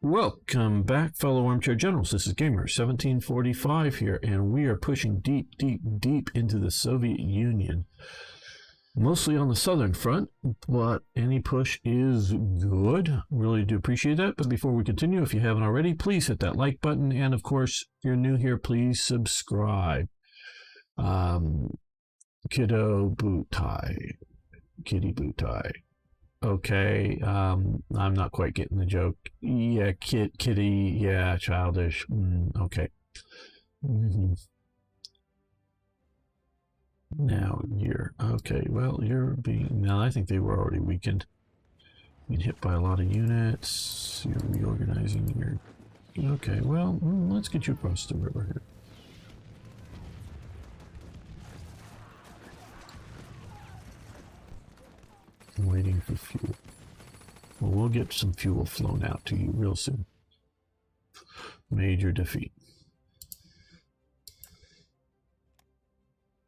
Welcome back, fellow armchair generals. This is Gamer 1745 here, and we are pushing deep, deep, deep into the Soviet Union. Mostly on the southern front, but any push is good. Really do appreciate that. But before we continue, if you haven't already, please hit that like button. And of course, if you're new here, please subscribe. Kiddo boot tie. Kitty boot tie. Okay, I'm not quite getting the joke. Yeah, kitty, yeah, childish. Okay. Now you're okay. Well, you're being now. I think they were already weakened. Being hit by a lot of units. You're reorganizing your. Okay, well, let's get you across the river here. I'm waiting for fuel. Well, we'll get some fuel flown out to you real soon. Major defeat.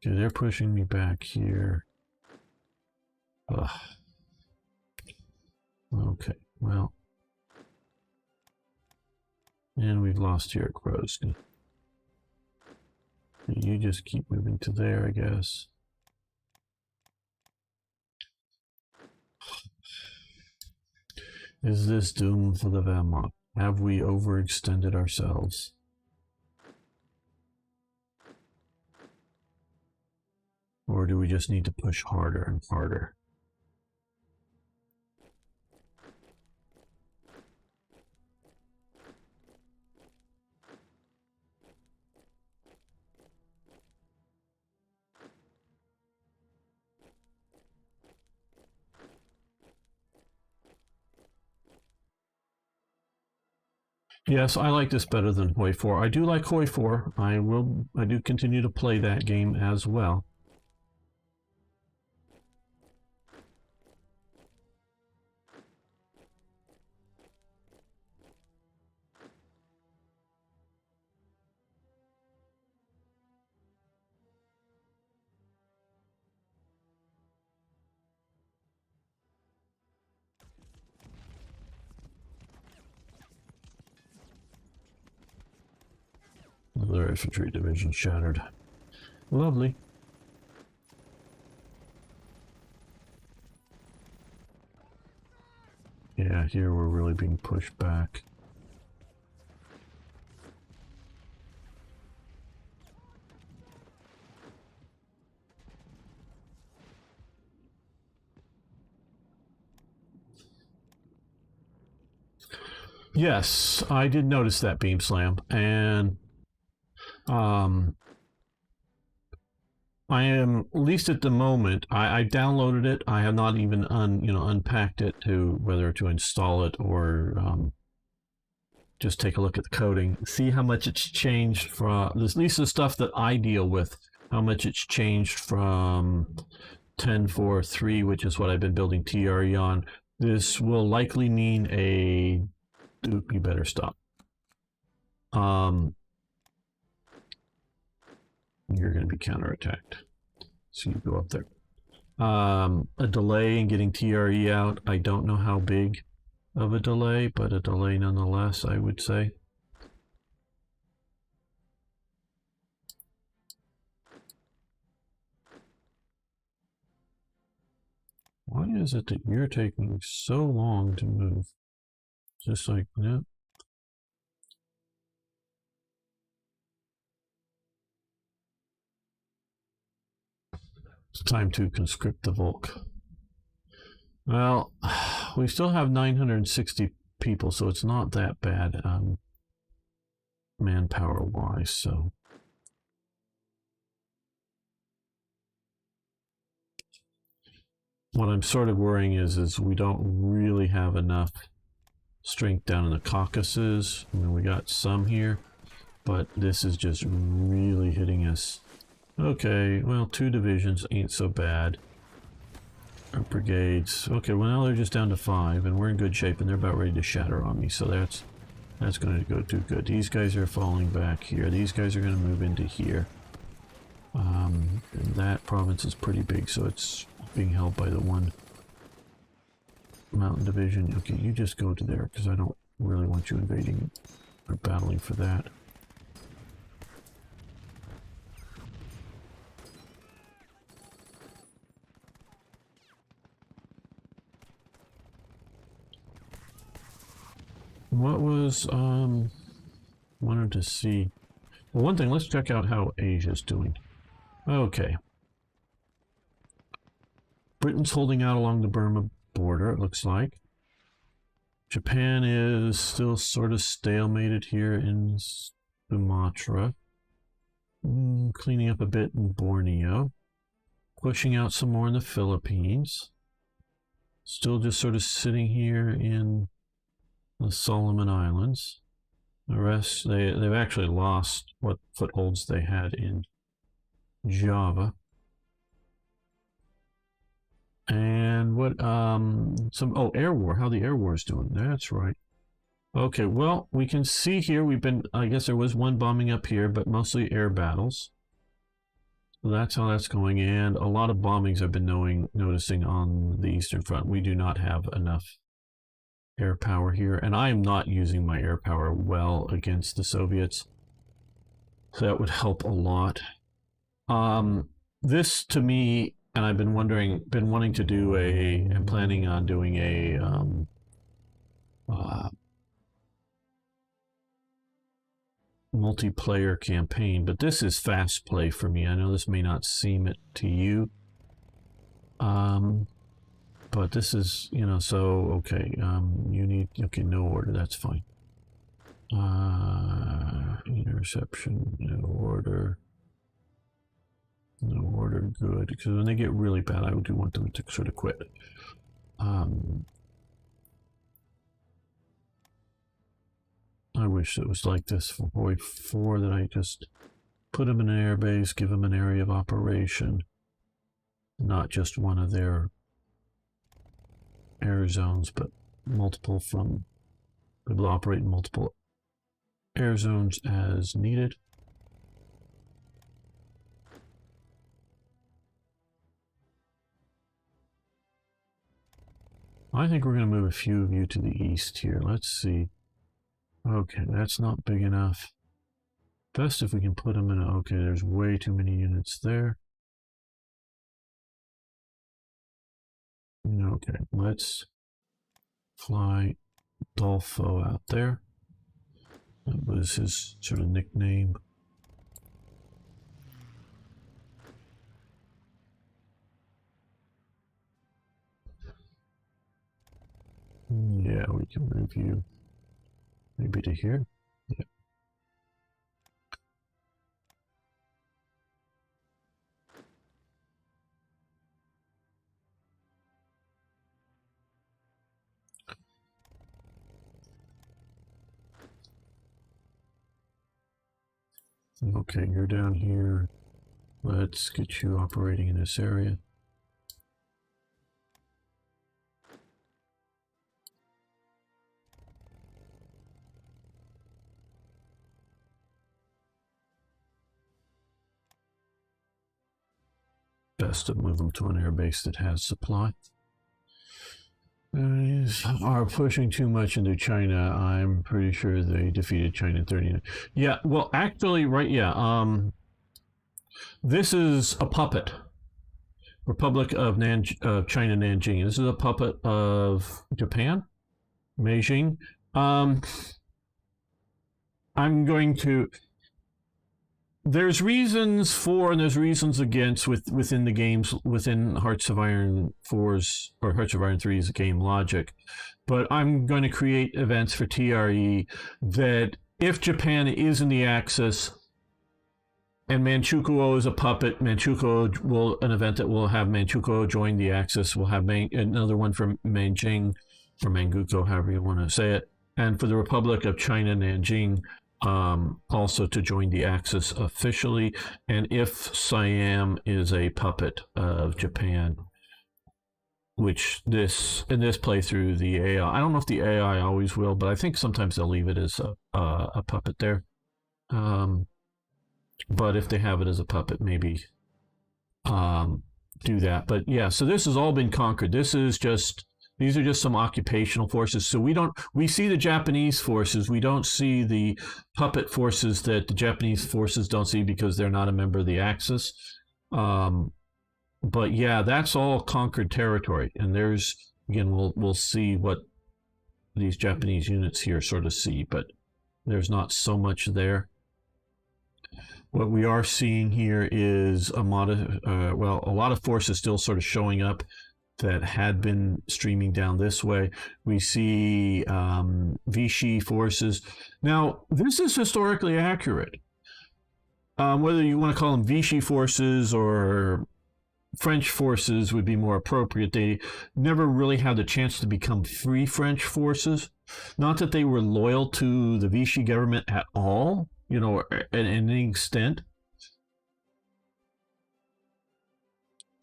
Okay, they're pushing me back here. Ugh. Okay, well. And we've lost here at Grozny. You just keep moving to there, I guess. Is this doom for the Wehrmacht? Have we overextended ourselves? Or do we just need to push harder and harder? Yes, I like this better than Hoi 4. I do like Hoi 4. I do continue to play that game as well. Another infantry division shattered. Lovely. Yeah, here we're really being pushed back. Yes, I did notice that beam slam, and I am, at least at the moment, I downloaded it. I have not even unpacked it to whether to install it or just take a look at the coding, see how much it's changed from, at least the stuff that I deal with, how much it's changed from 10.4.3, which is what I've been building TRE on. This will likely mean a... Dude, you better stop. You're going to be counterattacked. So you go up there. A delay in getting TRE out. I don't know how big of a delay, but a delay nonetheless, I would say. Why is it that you're taking so long to move? Just like that. It's time to conscript the Volk. Well, we still have 960 people, so it's not that bad manpower-wise, so... What I'm sort of worrying is we don't really have enough strength down in the Caucasus. I mean, we got some here, but this is just really hitting us. Okay, well, 2 divisions ain't so bad. Our brigades. Okay, well now they're just down to 5, and we're in good shape, and they're about ready to shatter on me, so that's going to go too good. These guys are falling back here. These guys are going to move into here. And that province is pretty big, so it's being held by the 1 mountain division. Okay, you just go to there, because I don't really want you invading or battling for that. What was, wanted to see. Well, one thing, let's check out how Asia's doing. Okay. Britain's holding out along the Burma border, it looks like. Japan is still sort of stalemated here in Sumatra. Cleaning up a bit in Borneo. Pushing out some more in the Philippines. Still just sort of sitting here in the Solomon Islands. The rest, they've actually lost what footholds they had in Java. And what, air war, how the air war is doing. That's right. Okay, well, we can see here, I guess there was one bombing up here, but mostly air battles. So that's how that's going, and a lot of bombings I've been noticing on the Eastern Front. We do not have enough air power here, and I am not using my air power well against the Soviets. So that would help a lot. This to me, and I've been wanting to do I'm planning on doing a multiplayer campaign, but this is fast play for me. I know this may not seem it to you. But this is, okay, no order, that's fine. Interception, no order, good, because when they get really bad, I do want them to sort of quit. I wish it was like this for Hoi 4, that I just put them in an air base, give them an area of operation, not just one of their air zones, but multiple from able to operate in multiple air zones as needed. I think we're going to move a few of you to the east here. Let's see. Okay, that's not big enough. Best if we can put them in okay, there's way too many units there. Okay, let's fly Dolfo out there. That was his sort of nickname. Yeah, we can move you maybe to here. Yeah. Okay, you're down here. Let's get you operating in this area. Best to move them to an airbase that has supply. Are pushing too much into China. I'm pretty sure they defeated China in 39. Yeah, well, actually, right, yeah. This is a puppet. Republic of China, Nanjing. This is a puppet of Japan, Beijing. I'm going to... There's reasons for and there's reasons against within the games, within Hearts of Iron 4's or Hearts of Iron 3's game logic. But I'm going to create events for TRE that if Japan is in the Axis and Manchukuo is a puppet, Manchukuo will, an event that will have Manchukuo join the Axis, will have another one for Nanjing, for Manchukuo, however you want to say it, and for the Republic of China, Nanjing, also to join the Axis officially, and if Siam is a puppet of Japan, which in this playthrough, the AI, I don't know if the AI always will, but I think sometimes they'll leave it as a puppet there. But if they have it as a puppet, maybe do that. But yeah, so this has all been conquered. This is just These are just some occupational forces. So we see the Japanese forces. We don't see the puppet forces that the Japanese forces don't see because they're not a member of the Axis. But yeah, that's all conquered territory. And there's, again, we'll see what these Japanese units here sort of see, but there's not so much there. What we are seeing here is a lot of forces still sort of showing up that had been streaming down this way. We see Vichy forces. Now, this is historically accurate. Whether you want to call them Vichy forces or French forces would be more appropriate. They never really had the chance to become free French forces. Not that they were loyal to the Vichy government at all, at any extent.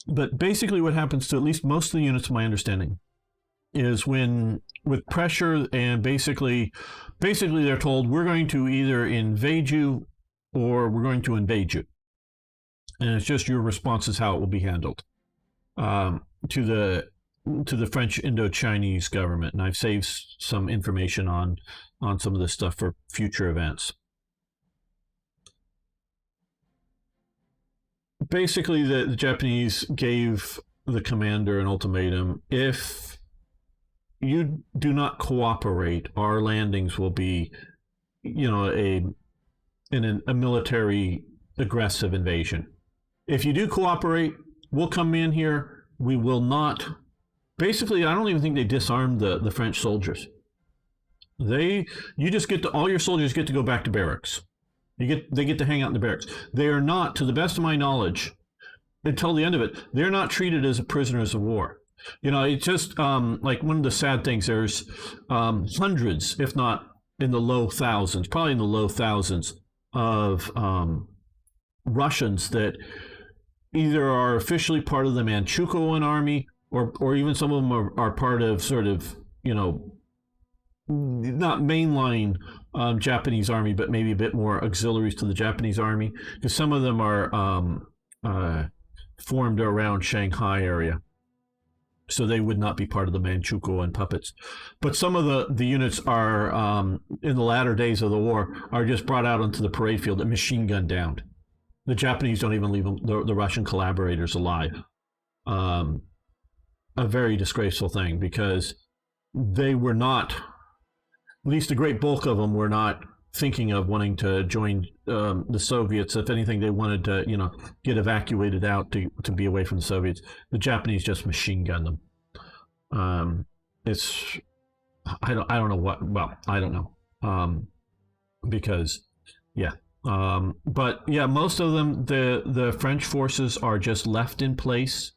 But basically what happens to at least most of the units, my understanding, is when with pressure and basically they're told, we're going to either invade you or we're going to invade you. And it's just your response is how it will be handled to the French Indo-Chinese government. And I've saved some information on some of this stuff for future events. Basically, the Japanese gave the commander an ultimatum. If you do not cooperate, our landings will be, a military aggressive invasion. If you do cooperate, we'll come in here. We will not. Basically, I don't even think they disarmed the French soldiers. All your soldiers get to go back to barracks. They get to hang out in the barracks. They are not, to the best of my knowledge, until the end of it, they're not treated as prisoners of war. It's just like one of the sad things. There's hundreds, if not in the low thousands, probably in the low thousands of Russians that either are officially part of the Manchukuo army, or even some of them are part of sort of, not mainline Japanese army, but maybe a bit more auxiliaries to the Japanese army, because some of them are formed around Shanghai area. So they would not be part of the Manchukuo and puppets. But some of the units are, in the latter days of the war, are just brought out onto the parade field and machine gunned down. The Japanese don't even leave the Russian collaborators alive. A very disgraceful thing, because they were not, at least a great bulk of them were not thinking of wanting to join the Soviets. If anything, they wanted to, get evacuated out to be away from the Soviets. The Japanese just machine gunned them. I don't know what. Well, I don't know, because yeah. But yeah, most of them, the French forces are just left in place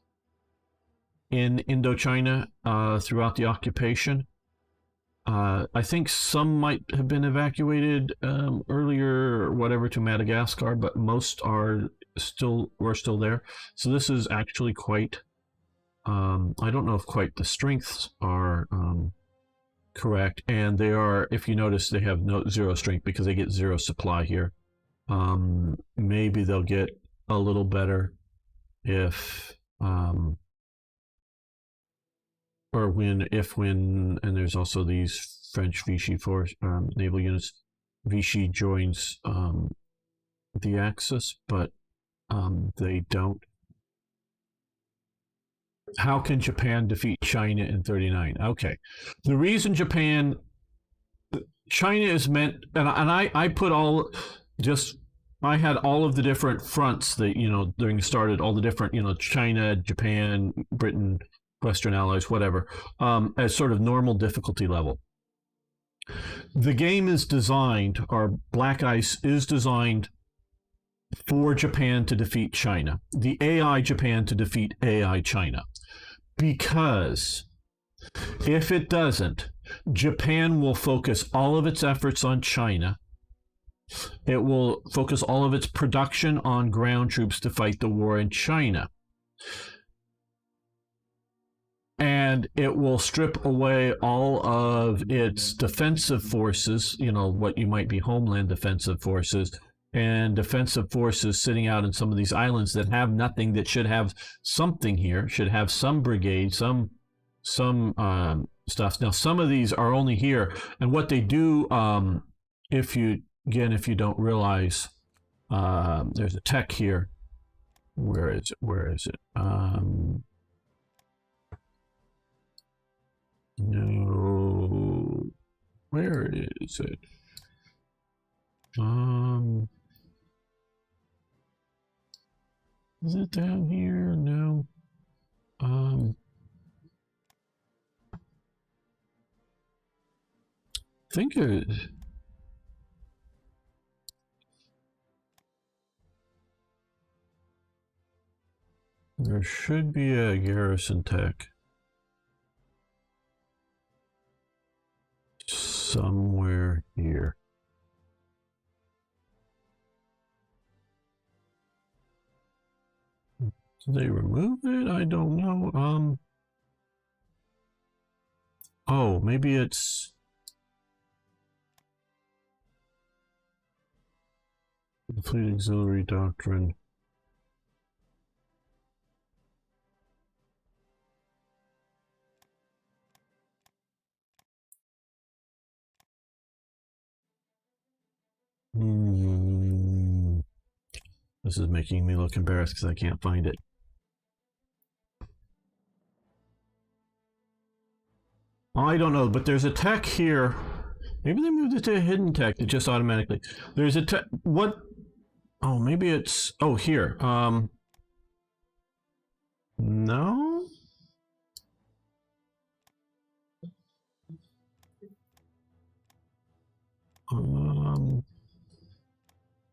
in Indochina throughout the occupation. I think some might have been evacuated earlier or whatever to Madagascar, but most were still there. So this is actually quite, I don't know if quite the strengths are correct. And they are, if you notice, they have zero strength because they get zero supply here. Maybe they'll get a little better if when, and there's also these French Vichy force naval units. Vichy joins the Axis, but they don't. How can Japan defeat China in 39? Okay, the reason China is meant, and I put all just. I had all of the different fronts that during the started all the different China, Japan, Britain, Western allies, whatever, as sort of normal difficulty level. The game is designed, or Black Ice is designed for Japan to defeat China. The AI Japan to defeat AI China. Because if it doesn't, Japan will focus all of its efforts on China. It will focus all of its production on ground troops to fight the war in China. And it will strip away all of its defensive forces, what you might be homeland defensive forces, and defensive forces sitting out in some of these islands that have nothing, that should have something here, should have some brigade, some some stuff. Now, some of these are only here, and what they do, if you don't realize, there's a tech here. Where is it? Where is it? No. Where is it? Is it down here? No. I think it. There should be a garrison tech somewhere here. Did they remove it? I don't know. Oh, maybe it's the Fleet Auxiliary Doctrine. This is making me look embarrassed because I can't find it. I don't know, but there's a tech here. Maybe they moved it to a hidden tech that just automatically. There's a tech. What? Oh, maybe it's. Oh, here. No.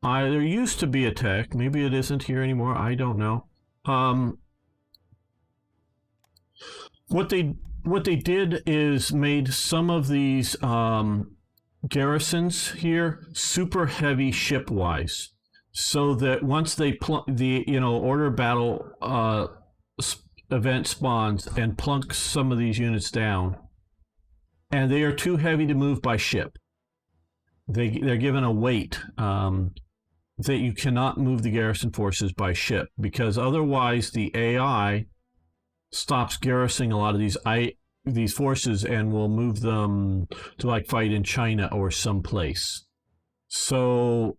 There used to be a tech. Maybe it isn't here anymore. I don't know. What they did is made some of these garrisons here super heavy ship-wise, so that once they order battle event spawns and plunk some of these units down, and they are too heavy to move by ship. They're given a weight that you cannot move the garrison forces by ship, because otherwise the AI stops garrisoning a lot of these forces and will move them to like fight in China or someplace. So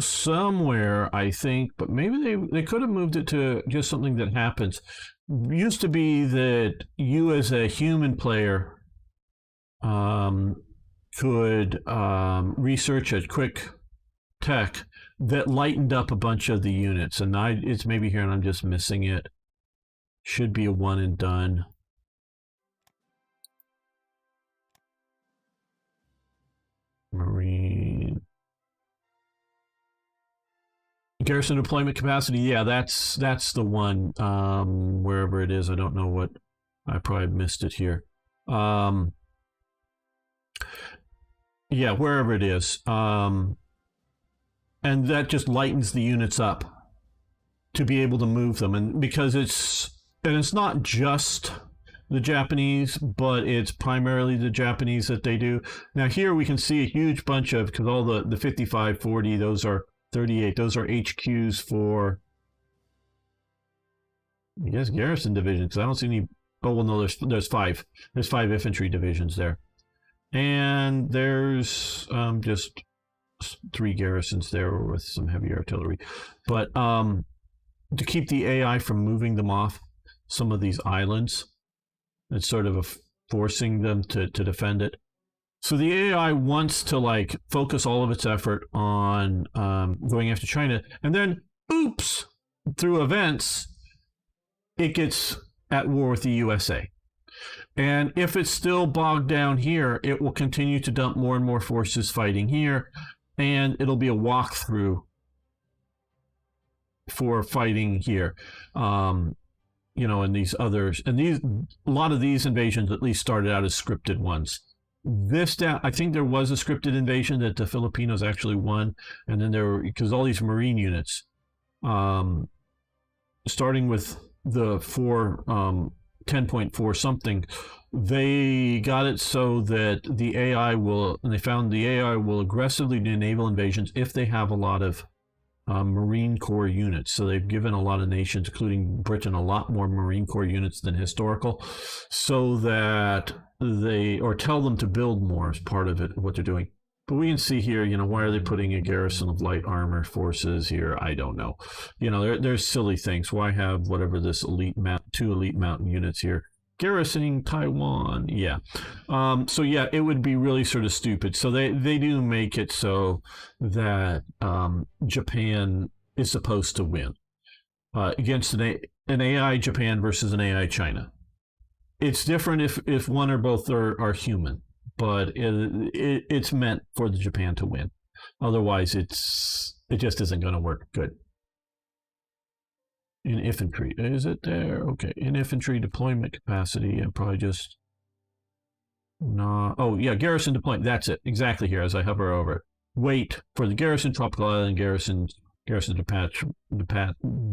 somewhere, I think, but maybe they could have moved it to just something that happens. Used to be that you as a human player could research a quick tech that lightened up a bunch of the units, and it's maybe here and I'm just missing it. Should be a one and done. Marine garrison deployment capacity. Yeah, that's the one. Wherever it is, I don't know what. I probably missed it here. Yeah, wherever it is. And that just lightens the units up to be able to move them, and because it's not just the Japanese, but it's primarily the Japanese that they do. Now here we can see a huge bunch of, because all the 55, 40, those are 38, those are HQs for, I guess, garrison divisions, because I don't see any. Oh well, no, there's five infantry divisions there, and there's just 3 garrisons there with some heavy artillery. But to keep the AI from moving them off some of these islands, it's sort of forcing them to defend it. So the AI wants to like focus all of its effort on going after China, and then oops, through events, it gets at war with the USA. And if it's still bogged down here, it will continue to dump more and more forces fighting here, and it'll be a walkthrough for fighting here. And these others, and a lot of these invasions at least started out as scripted ones. I think there was a scripted invasion that the Filipinos actually won, and then there were, because all these Marine units, starting with the 10.4 something, they got it so that the AI will, and they found the AI will aggressively enable invasions if they have a lot of Marine Corps units. So they've given a lot of nations, including Britain, a lot more Marine Corps units than historical, so that or tell them to build more as part of it, what they're doing. But we can see here, why are they putting a garrison of light armor forces here? I don't know. There's silly things. Why have whatever this two elite mountain units here? Garrisoning Taiwan. Yeah. So yeah, it would be really sort of stupid. So they do make it so that Japan is supposed to win against an AI Japan versus an AI China. It's different if one or both are human, but it's meant for the Japan to win. Otherwise, it just isn't going to work good. In infantry, is it there? Okay, in infantry deployment capacity, and probably just no. Oh yeah, garrison deployment. That's it exactly here as I hover over it. Weight for the garrison, tropical island garrison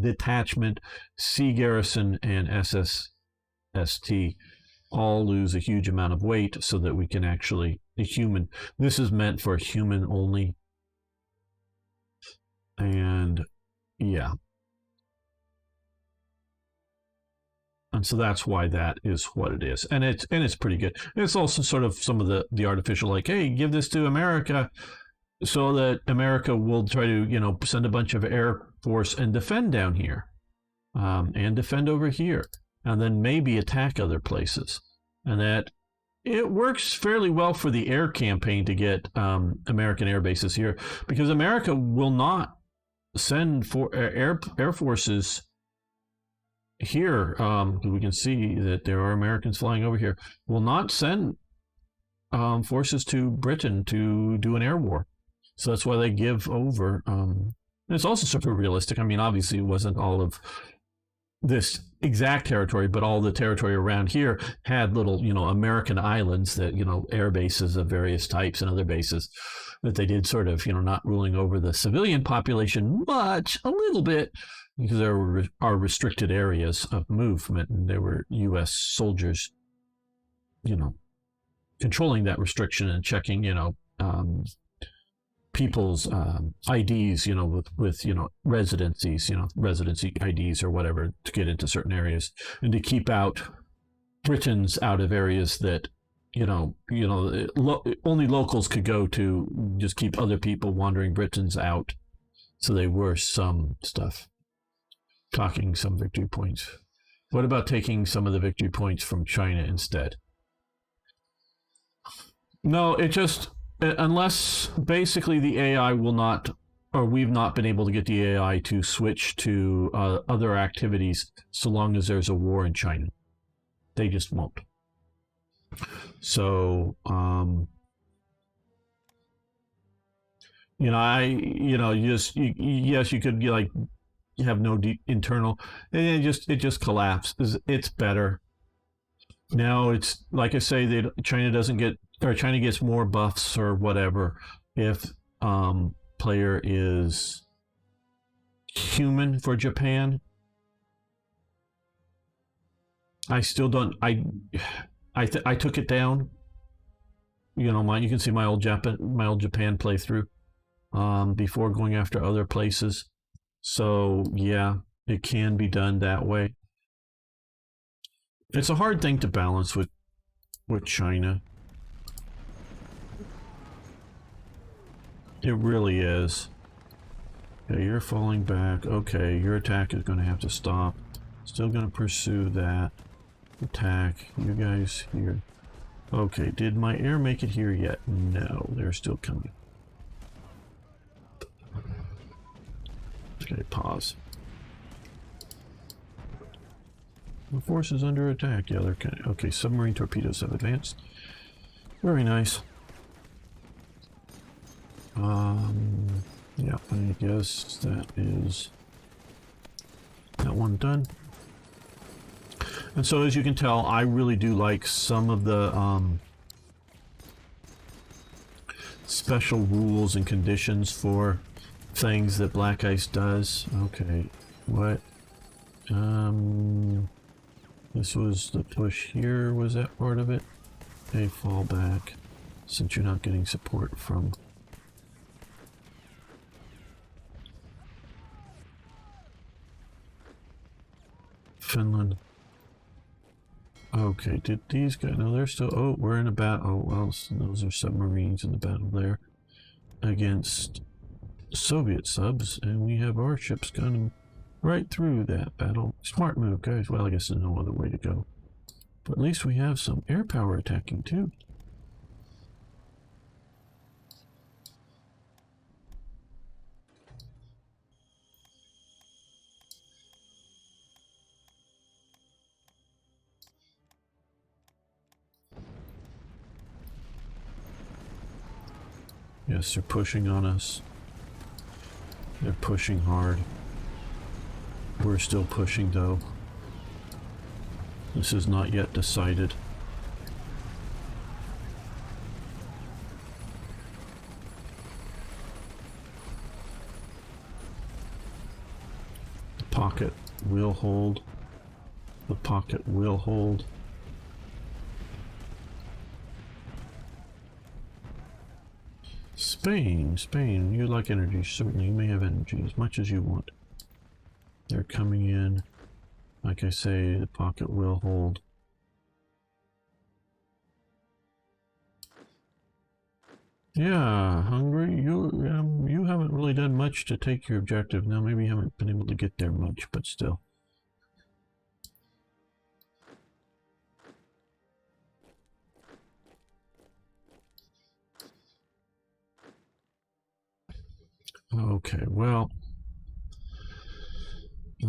detachment, sea garrison, and SSST all lose a huge amount of weight so that we can actually this is meant for human only, and yeah, and so that's why that is what it is, and it's pretty good. It's also sort of some of the artificial, like, hey, give this to America so that America will try to send a bunch of air force and defend down here, and defend over here, and then maybe attack other places. And that it works fairly well for the air campaign to get American air bases here, because America will not send for air forces here. We can see that there are Americans flying over here. Will not send forces to Britain to do an air war. So that's why they give over. And it's also super realistic. I mean, obviously, it wasn't all of this exact territory, but all the territory around here had little, American islands that, air bases of various types and other bases that they did sort of, not ruling over the civilian population much, a little bit, because there are restricted areas of movement, and there were U.S. soldiers, controlling that restriction and checking, people's IDs, with residencies, residency IDs or whatever, to get into certain areas, and to keep out Britons out of areas that only locals could go to, just keep other people, wandering Britons, out. So they were some stuff. Talking some victory points. What about taking some of the victory points from China instead? No, it just, unless basically the AI will not, or we've not been able to get the AI to switch to other activities so long as there's a war in China. They just won't. So, yes, you could you have no internal, and it just collapses. It's better. Now it's like I say, that China gets more buffs or whatever if player is human for Japan. I still don't. I took it down. You can see my old Japan playthrough before going after other places. So yeah, it can be done that way. It's a hard thing to balance with China. It really is. Okay, you're falling back. Okay, your attack is going to have to stop. Still going to pursue that attack. You guys here. Okay, did my air make it here yet? No, they're still coming. Okay, pause. The force is under attack. Yeah, they're kind of... Okay, submarine torpedoes have advanced. Very nice. Yeah, I guess that is that one done. And so, as you can tell, I really do like some of the special rules and conditions for things that Black Ice does. Okay, what? This was the push here. Was that part of it? Okay, fall back, since you're not getting support from... Finland. Okay, did these guys... No, they're still... Oh, we're in a battle. Oh, well, those are submarines in the battle there against Soviet subs, and we have our ships gunning right through that battle. Smart move, guys. Well, I guess there's no other way to go. But at least we have some air power attacking, too. Yes, they're pushing on us. They're pushing hard. We're still pushing, though. This is not yet decided. The pocket will hold. The pocket will hold. Spain, you like energy. Certainly, you may have energy as much as you want. They're coming in. Like I say, the pocket will hold. Yeah, Hungary, you haven't really done much to take your objective. Now, maybe you haven't been able to get there much, but still. Okay, well,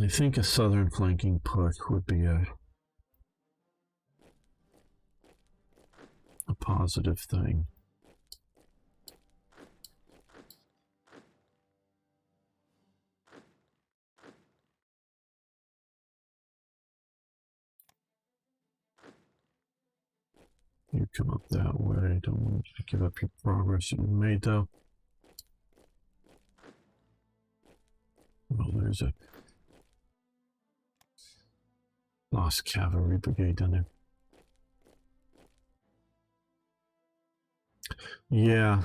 I think a southern flanking push would be a positive thing. You come up that way. Don't want you to give up your progress that you made, though. Well, there's a lost cavalry brigade down there. Yeah.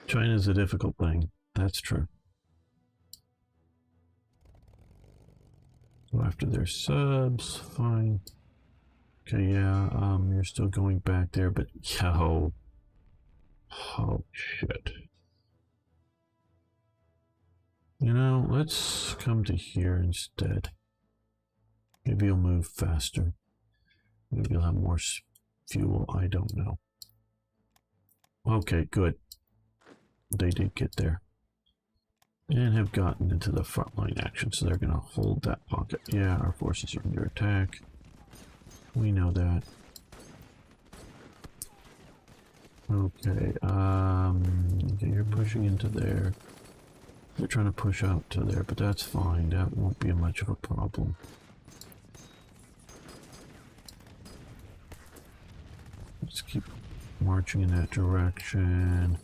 China's a difficult thing. That's true. Go after their subs. Fine. Okay, yeah, you're still going back there, but oh shit. You know, let's come to here instead. Maybe you'll move faster. Maybe you'll have more fuel. I don't know. Okay, good. They did get there. And have gotten into the frontline action, so they're going to hold that pocket. Yeah, our forces are under attack. We know that. Okay, you're pushing into there. They're trying to push out to there, but that's fine. That won't be much of a problem. Let's keep marching in that direction.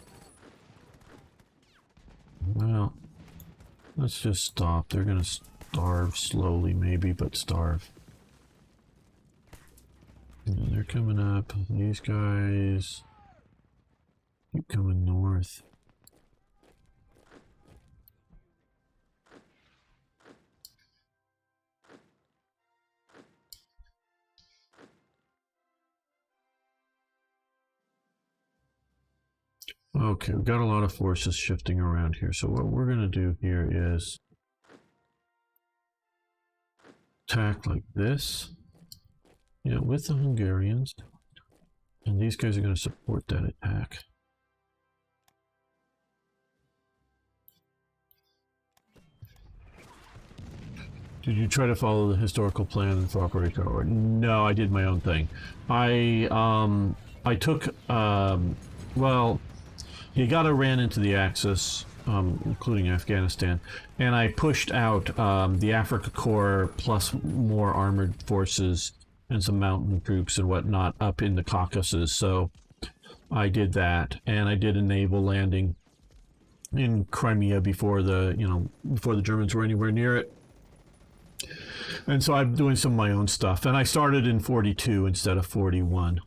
Well, let's just stop. They're going to starve slowly, maybe, but starve. And they're coming up. These guys keep coming north. Okay, we've got a lot of forces shifting around here. So what we're going to do here is attack like this. Yeah, with the Hungarians. And these guys are going to support that attack. Did you try to follow the historical plan for Operation Tower? No, I did my own thing. I took, well, Uganda ran into the Axis, including Afghanistan, and I pushed out the Africa Corps plus more armored forces and some mountain troops and whatnot up in the Caucasus. So I did that, and I did a naval landing in Crimea before the Germans were anywhere near it. And so I'm doing some of my own stuff, and I started in 42 instead of 41.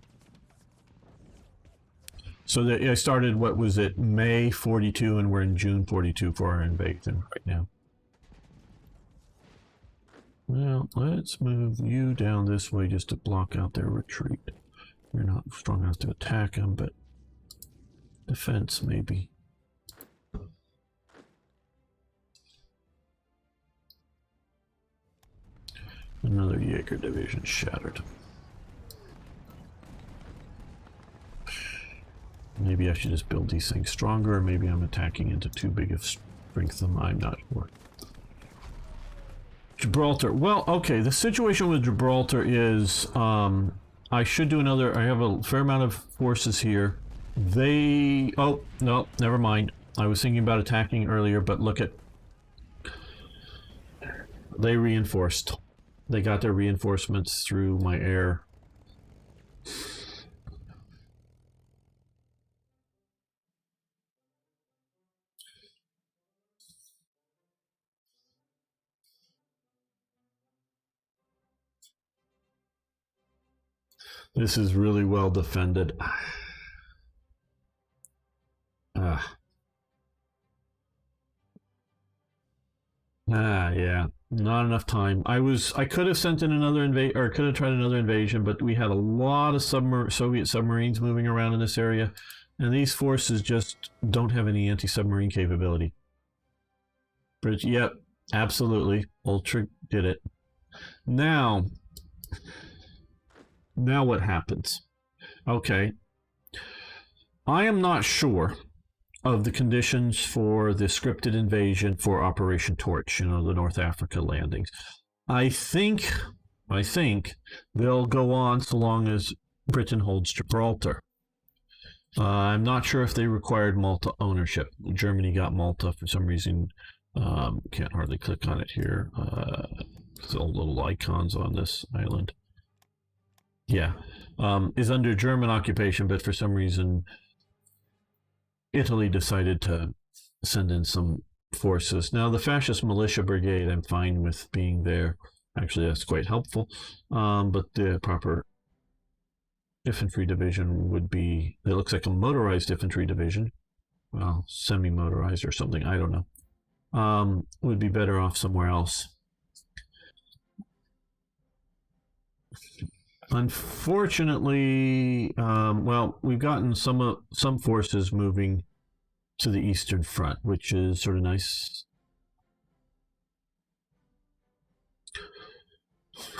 So that I started, what was it, May 42, and we're in June 42 for our invasion right now. Well, let's move you down this way just to block out their retreat. You're not strong enough to attack them, but defense maybe. Another Jaeger division shattered. Maybe I should just build these things stronger, or maybe I'm attacking into too big of strength. I'm not sure. Gibraltar. Well, okay, the situation with Gibraltar is I should do another. I have a fair amount of forces here. They... Oh, no, never mind. I was thinking about attacking earlier, but look at... They reinforced. They got their reinforcements through my air. This is really well defended. Yeah, not enough time. I could have sent in another invasion, or could have tried another invasion, but we had a lot of Soviet submarines moving around in this area, and these forces just don't have any anti-submarine capability. But yep, absolutely, Ultra did it. Now what happens? Okay, I am not sure of the conditions for the scripted invasion for Operation Torch, the North Africa landings. I think they'll go on so long as Britain holds Gibraltar. I'm not sure if they required Malta ownership. Germany got Malta for some reason. Can't hardly click on it here. Still little icons on this island. Yeah, is under German occupation, but for some reason Italy decided to send in some forces. Now, the fascist militia brigade, I'm fine with being there. Actually, that's quite helpful. But the proper infantry division would be, it looks like a motorized infantry division. Well, semi-motorized or something, I don't know. Would be better off somewhere else. Unfortunately, well, we've gotten some forces moving to the Eastern Front, which is sort of nice.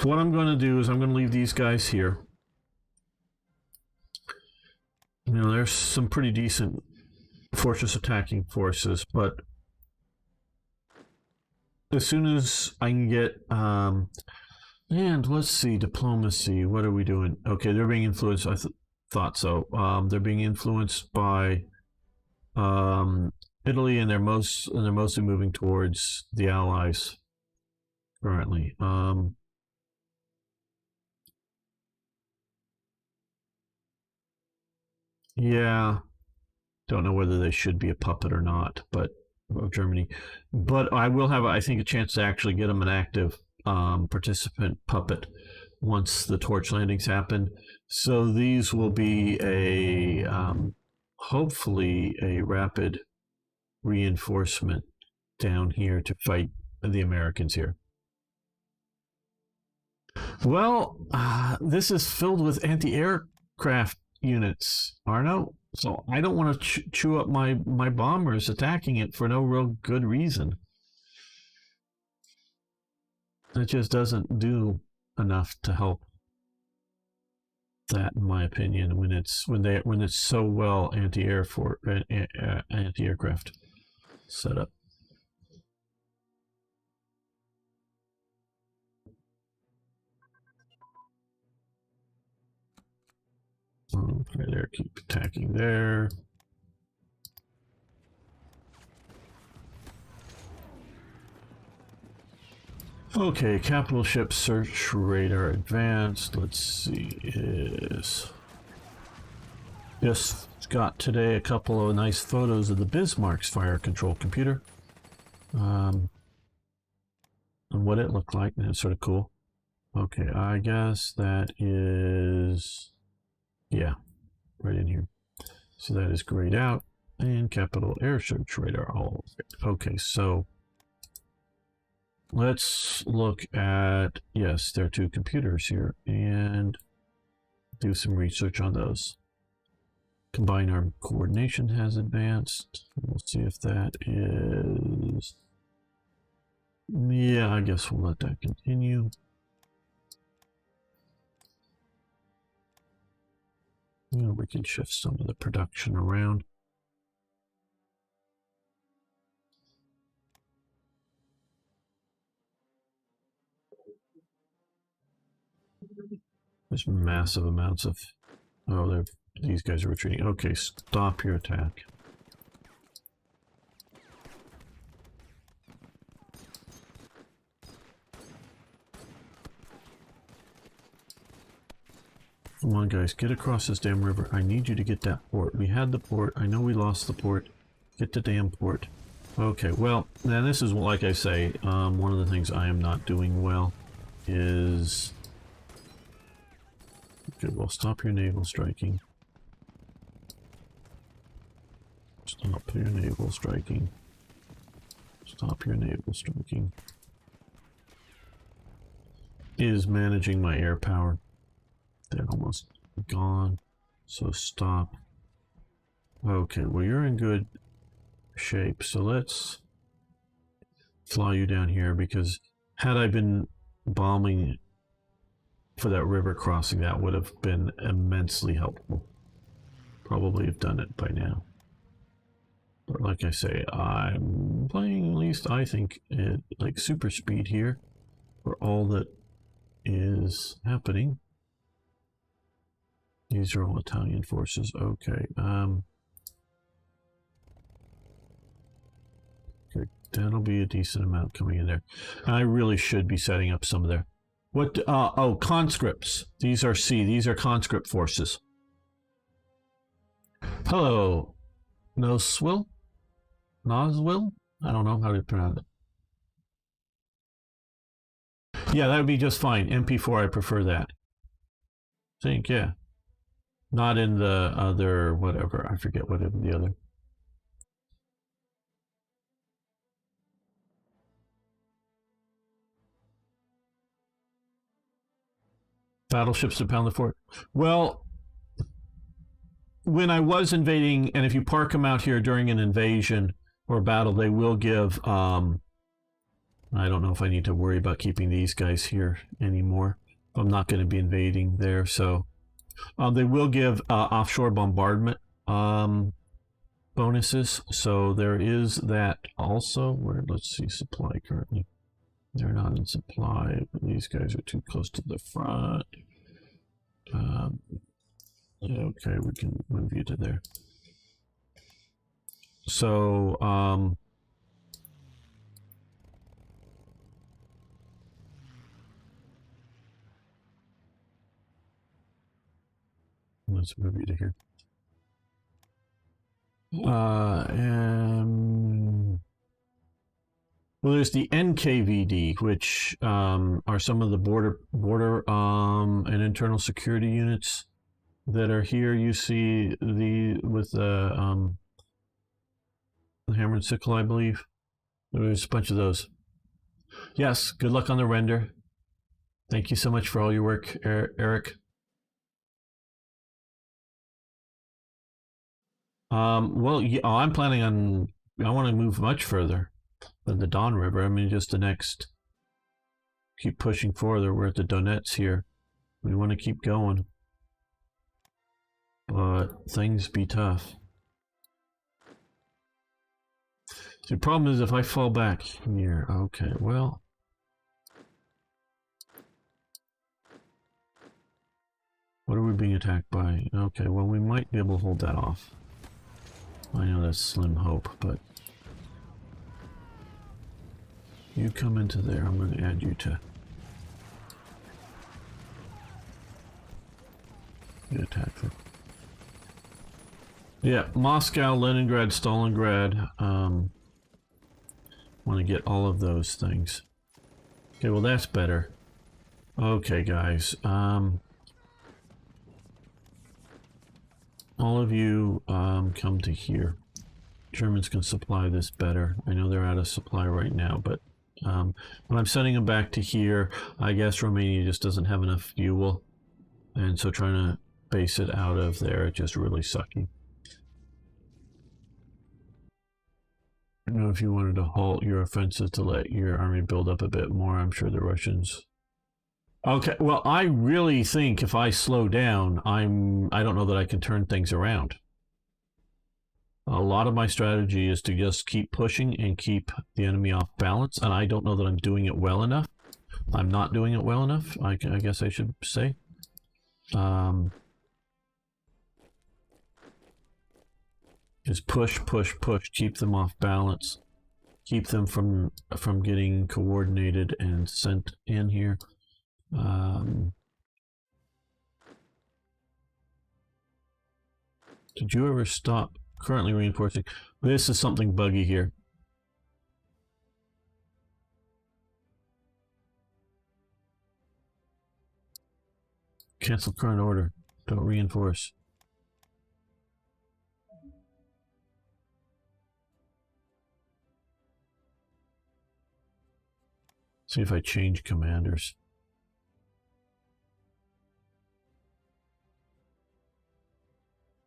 What I'm going to do is I'm going to leave these guys here. There's some pretty decent fortress attacking forces, but as soon as I can get... and let's see, diplomacy. What are we doing? Okay, they're being influenced. I thought so. They're being influenced by Italy, and they're mostly moving towards the Allies currently. Yeah, don't know whether they should be a puppet or not, but of Germany. But I will have, I think, a chance to actually get them an active participant puppet once the torch landings happen. So these will be a hopefully a rapid reinforcement down here to fight the Americans here. Well, this is filled with anti-aircraft units, Arno. So I don't want to chew up my bombers attacking it for no real good reason. It just doesn't do enough to help that, in my opinion, when it's so well anti-aircraft set up. Okay, there, keep attacking there. Okay, capital ship search radar advanced. Let's see, is just got today a couple of nice photos of the Bismarck's fire control computer, and what it looked like, and it's sort of cool. Okay, I guess that is, yeah, right in here. So that is grayed out, and capital air search radar all. Okay, so let's look at, yes, there are two computers here, and do some research on those. Combined arm coordination has advanced. We'll see if that is... Yeah, I guess we'll let that continue. Yeah, we can shift some of the production around. There's massive amounts of... Oh, these guys are retreating. Okay, stop your attack. Come on, guys, get across this damn river. I need you to get that port. We had the port. I know we lost the port. Get the damn port. Okay, well, now this is, like I say, one of the things I am not doing well is... Okay, well, stop your naval striking. Stop your naval striking. Stop your naval striking. Is managing my air power. They're almost gone. So stop. Okay, well, you're in good shape. So let's fly you down here, because had I been bombing for that river crossing, that would have been immensely helpful. Probably have done it by now. But like I say, I'm playing, at least I think, at like super speed here for all that is happening. These are all Italian forces. Okay. Okay, that'll be a decent amount coming in there. I really should be setting up some of their... What? Oh, conscripts. These are these are conscript forces. Hello, Noswil? Noswil? I don't know how to pronounce it. Yeah, that would be just fine. MP4, I prefer that. Think, yeah. Not in the other, whatever. I forget whatever the other. Battleships to pound the fort. Well, when I was invading, and if you park them out here during an invasion or battle, they will give, I don't know if I need to worry about keeping these guys here anymore. I'm not going to be invading there, so they will give offshore bombardment bonuses. So there is that also. Where, let's see, supply currently. They're not in supply, but these guys are too close to the front. Okay, we can move you to there. So, let's move you to here. Well, there's the NKVD, which are some of the border and internal security units that are here. You see with the hammer and sickle, I believe. There's a bunch of those. Yes, good luck on the render. Thank you so much for all your work, Eric. Well, yeah, I'm planning on... I want to move much further than the Don River. I mean, just the next... Keep pushing further. We're at the Donets here. We want to keep going. But things be tough. The problem is if I fall back here... Okay, well... What are we being attacked by? Okay, well, we might be able to hold that off. I know that's slim hope, but... You come into there. I'm going to add you to... attack them. Yeah, Moscow, Leningrad, Stalingrad. Want to get all of those things. Okay, well, that's better. Okay, guys. All of you come to here. Germans can supply this better. I know they're out of supply right now, but But I'm sending them back to here. I guess Romania just doesn't have enough fuel, and so trying to base it out of there is just really sucky. I don't know if you wanted to halt your offensive to let your army build up a bit more. I'm sure the Russians. Okay, well, I really think if I slow down, I don't know that I can turn things around. A lot of my strategy is to just keep pushing and keep the enemy off balance, and I don't know that I'm doing it well enough. I'm not doing it well enough, I guess I should say. Just push, push, push, keep them off balance, keep them from getting coordinated and sent in here. Did you ever stop currently reinforcing? This is something buggy here. Cancel current order. Don't reinforce. See if I change commanders.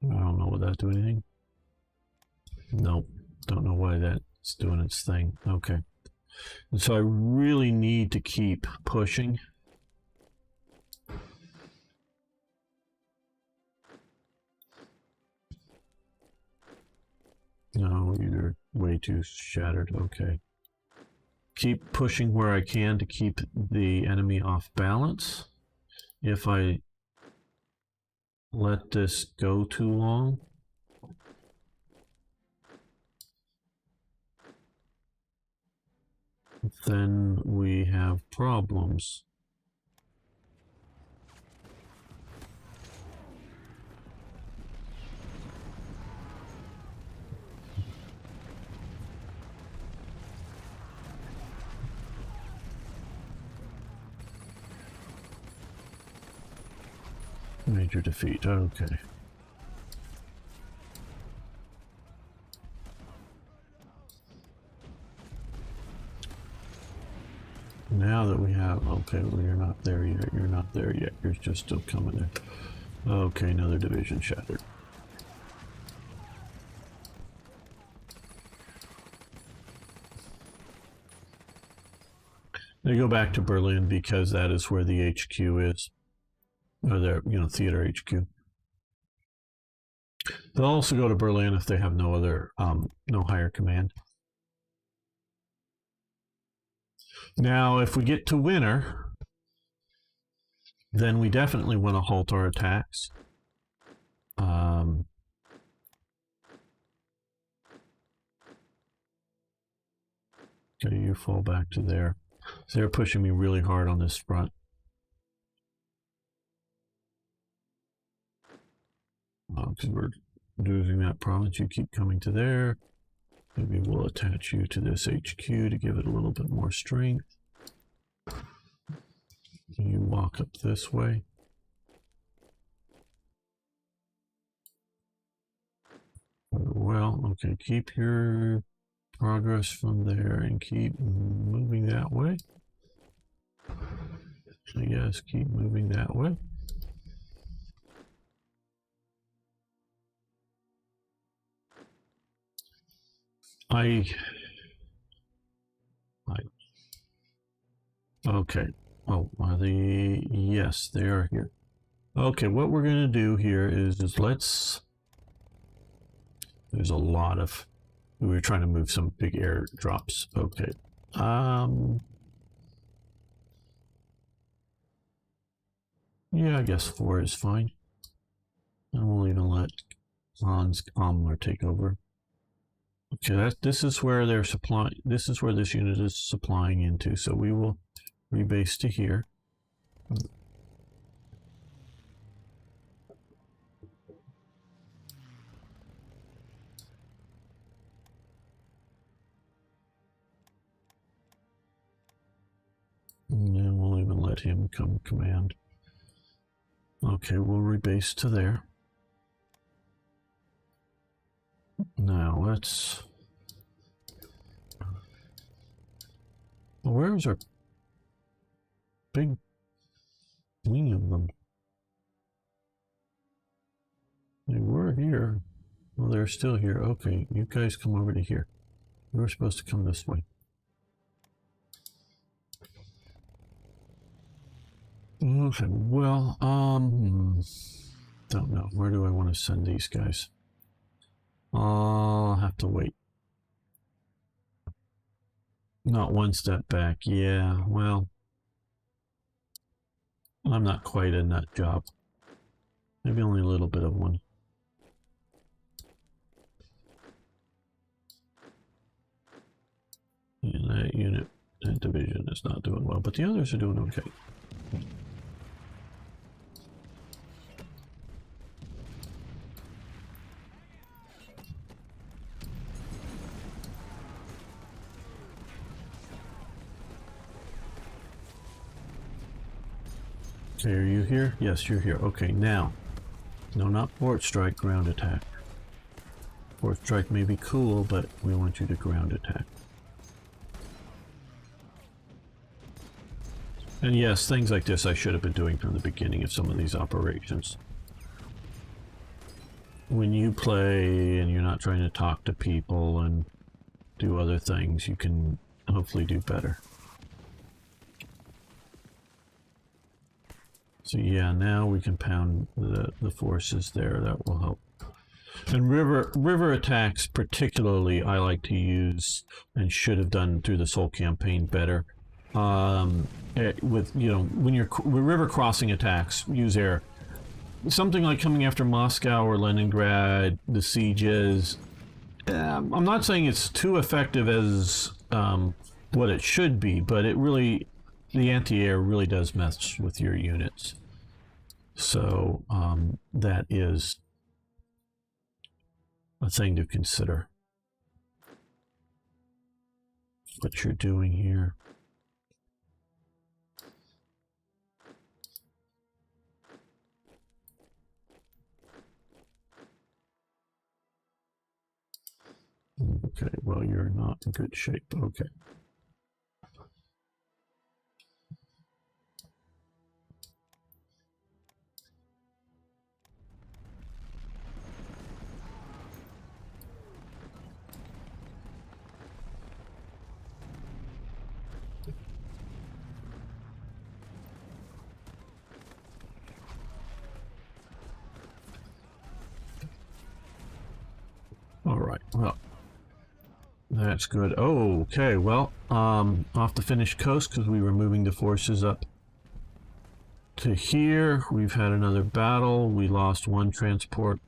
I don't know, would that do anything? Nope. Don't know why that's doing its thing. Okay. And so I really need to keep pushing. No, you're way too shattered. Okay. Keep pushing where I can to keep the enemy off balance. If I let this go too long, then we have problems. Major defeat, okay. Now that we have, okay, well, you're not there yet, you're not there yet, you're just still coming in. Okay, another division shattered. They go back to Berlin because that is where the HQ is, or their, theater HQ. They'll also go to Berlin if they have no other, no higher command. Now, if we get to winter, then we definitely want to halt our attacks. Okay, you fall back to there. So they're pushing me really hard on this front. Because we're losing that province, you keep coming to there. Maybe we'll attach you to this HQ to give it a little bit more strength. You walk up this way. Well, okay, keep your progress from there and keep moving that way. I guess keep moving that way. Okay. Oh, are they? Yes, they are here. Okay, what we're going to do here is let's. There's a lot of. We were trying to move some big airdrops. Okay. Yeah, I guess 4 is fine. And we'll even let Hans Omler take over. Okay, this is where they're supplying. This is where this unit is supplying into. So we will rebase to here. And then we'll even let him come command. Okay, we'll rebase to there. Now let's Well, where is our big wing of them? They were here. Well, they're still here. Okay, you guys come over to here. We were supposed to come this way. Okay, well, don't know. Where do I want to send these guys? I'll have to wait. Not one step back. Yeah, well, I'm not quite in that job. Maybe only a little bit of one. And that unit, that division is not doing well, but the others are doing okay. Okay, are you here? Yes, you're here. Okay, now. No, not port strike, ground attack. Port strike may be cool, but we want you to ground attack. And yes, things like this I should have been doing from the beginning of some of these operations. When you play and you're not trying to talk to people and do other things, you can hopefully do better. So yeah, now we can pound the forces there. That will help. And river attacks particularly I like to use and should have done through this whole campaign better. With, you know, when you're river crossing attacks, use air. Something like coming after Moscow or Leningrad, the sieges. I'm not saying it's too effective as what it should be, but it really, the anti-air really does mess with your units. So that is a thing to consider. What you're doing here. Okay, well, you're not in good shape. Okay. All right, well, that's good. Oh, okay, well, off the Finnish coast, because we were moving the forces up to here. We've had another battle. We lost one transport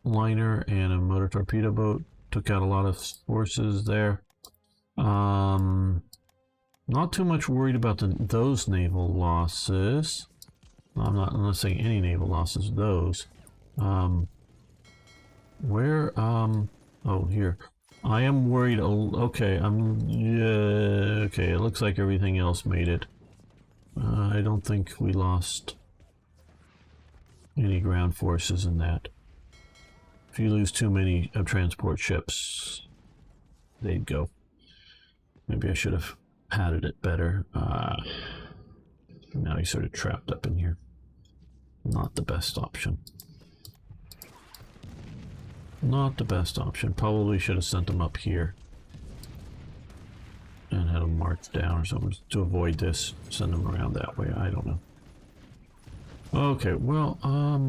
liner and a motor torpedo boat. Took out a lot of forces there. Not too much worried about those naval losses. I'm not saying any naval losses, those. Oh, here. I am worried. Okay, okay, it looks like everything else made it. I don't think we lost any ground forces in that. If you lose too many transport ships, they'd go. Maybe I should have padded it better. Now he's sort of trapped up in here. Not the best option. Not the best option. Probably should have sent him up here. And had him march down or something to avoid this. Send him around that way. I don't know. Okay, well,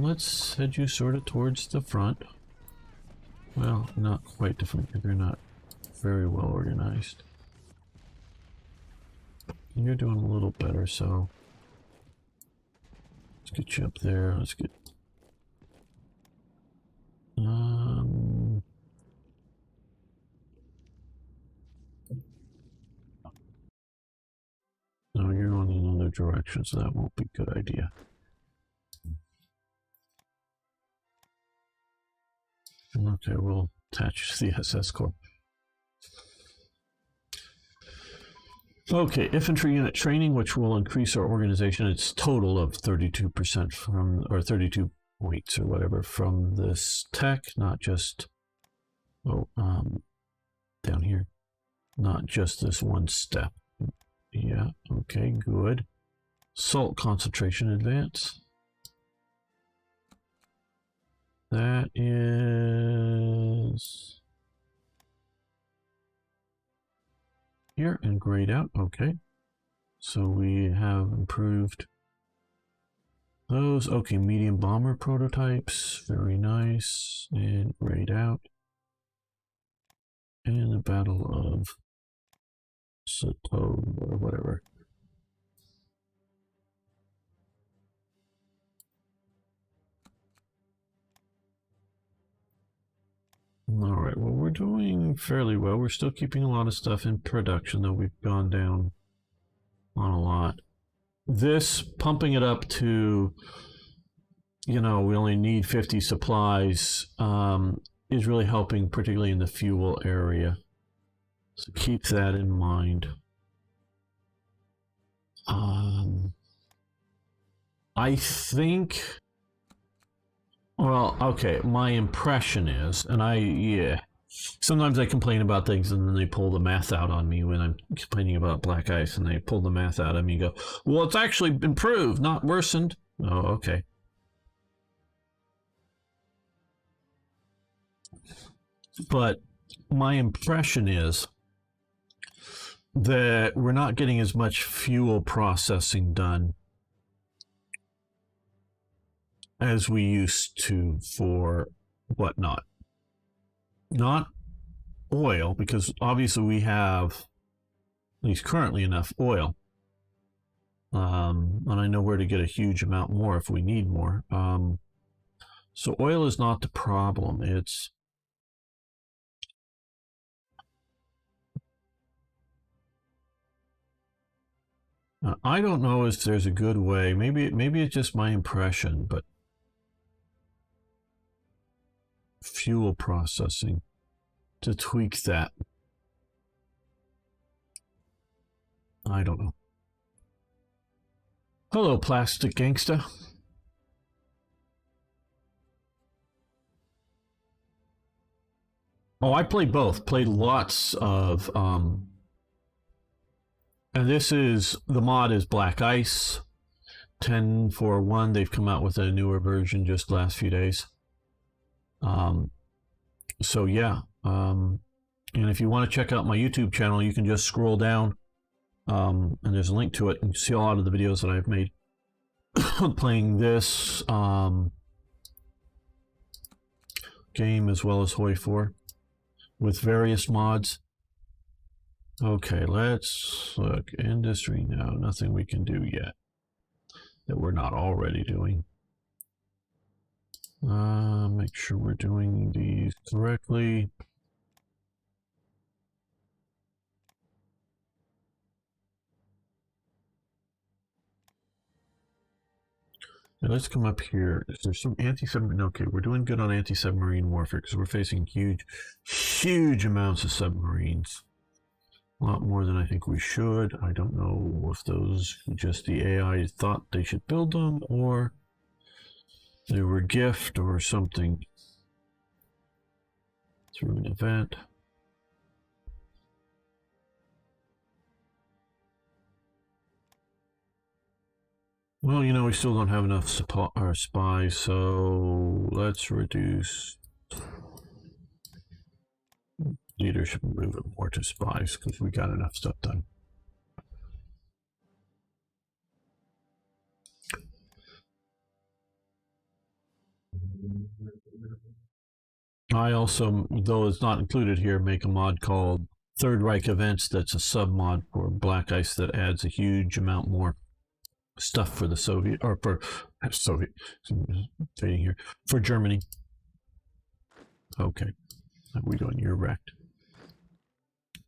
let's head you sort of towards the front. Well, not quite the front. They're not very well organized. You're doing a little better, so let's get you up there. Let's get no, you're going in another direction, so that won't be a good idea. Okay, we'll attach to the SS Corps. Okay, infantry unit training, which will increase our organization. It's total of 32% from, or 32 points or whatever from this tech, not just, down here, not just this one step. Yeah, okay, good. Salt concentration advance. That is here and grayed out. Okay. So we have improved those. Okay, medium bomber prototypes. Very nice. And grayed out. And the Battle of Sato or whatever. All right, well, we're doing fairly well. We're still keeping a lot of stuff in production, though we've gone down on a lot. This, pumping it up to, we only need 50 supplies, is really helping, particularly in the fuel area. So keep that in mind. I think, well, okay, my impression is, sometimes I complain about things and then they pull the math out on me when I'm complaining about black ice and they pull the math out of me and go, well, it's actually improved, not worsened. Oh, okay. But my impression is that we're not getting as much fuel processing done as we used to for whatnot. Not oil, because obviously we have, at least currently, enough oil. And I know where to get a huge amount more if we need more. So oil is not the problem. It's I don't know if there's a good way. Maybe it's just my impression, but fuel processing to tweak that. I don't know. Hello, plastic gangsta. Oh, I played both. Played lots of and this is the mod is Black Ice 10.4.1. They've come out with a newer version just last few days. So yeah. And if you want to check out my YouTube channel, you can just scroll down. And there's a link to it and see a lot of the videos that I've made playing this game as well as Hoi 4 with various mods. Okay, let's look. Industry, no, nothing we can do yet that we're not already doing. Make sure we're doing these correctly. Now let's come up here. Is there some anti-submarine? Okay, we're doing good on anti-submarine warfare because we're facing huge amounts of submarines. A lot more than I think we should. I don't know if those just the AI thought they should build them or they were a gift or something through an event. Well, we still don't have enough spies, so let's reduce leadership and move it more to spies because we got enough stuff done. I also, though it's not included here, make a mod called Third Reich Events that's a sub mod for Black Ice that adds a huge amount more stuff for the Soviet, or for Soviet, fading here, for Germany. Okay. How are we doing? You're wrecked.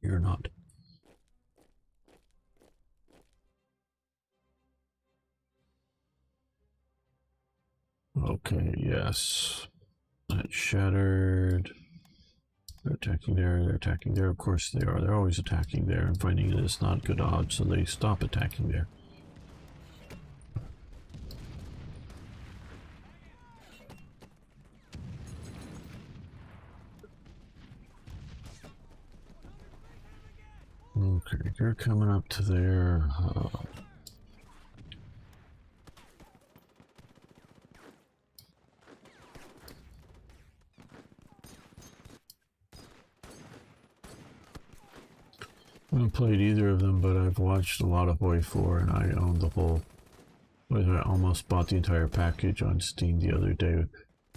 You're not. Okay, yes. That shattered. They're attacking there, they're attacking there. Of course they are. They're always attacking there and finding that it's not good odds, so they stop attacking there. Okay, you're coming up to there. I haven't played either of them, but I've watched a lot of Hoi 4, and I own the whole... I almost bought the entire package on Steam the other day,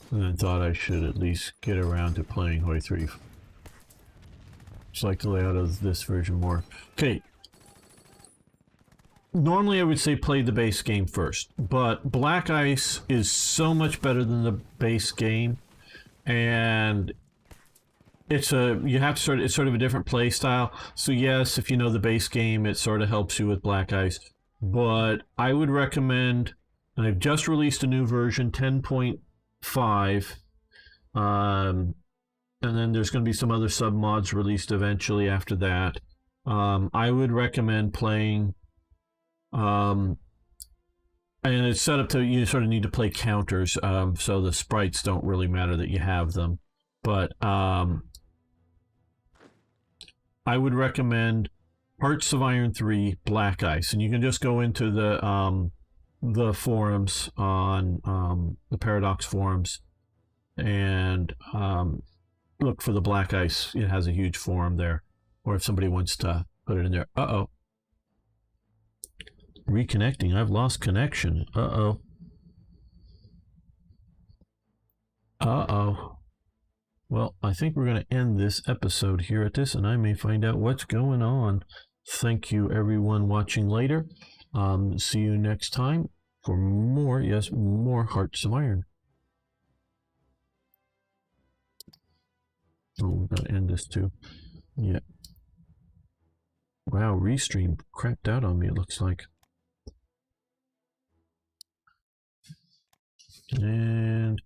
and then thought I should at least get around to playing Hoi 3. Just like the layout of this version more. Okay. Normally I would say play the base game first, but Black Ice is so much better than the base game, and it's it's sort of a different play style. So yes, if you know the base game, it sort of helps you with Black Ice. But I would recommend, and I've just released a new version, 10.5, and then there's going to be some other sub mods released eventually after that. I would recommend playing, and it's set up to, you sort of need to play counters, so the sprites don't really matter that you have them. But I would recommend Hearts of Iron 3 Black Ice, and you can just go into the forums on the Paradox forums and look for the Black Ice. It has a huge forum there, or if somebody wants to put it in there. Uh-oh. Reconnecting. I've lost connection. Uh-oh. Uh-oh. Well, I think we're going to end this episode here at this, and I may find out what's going on. Thank you, everyone watching later. See you next time for more, yes, more Hearts of Iron. Oh, we've got to end this too. Yeah. Wow, Restream crapped out on me, it looks like. And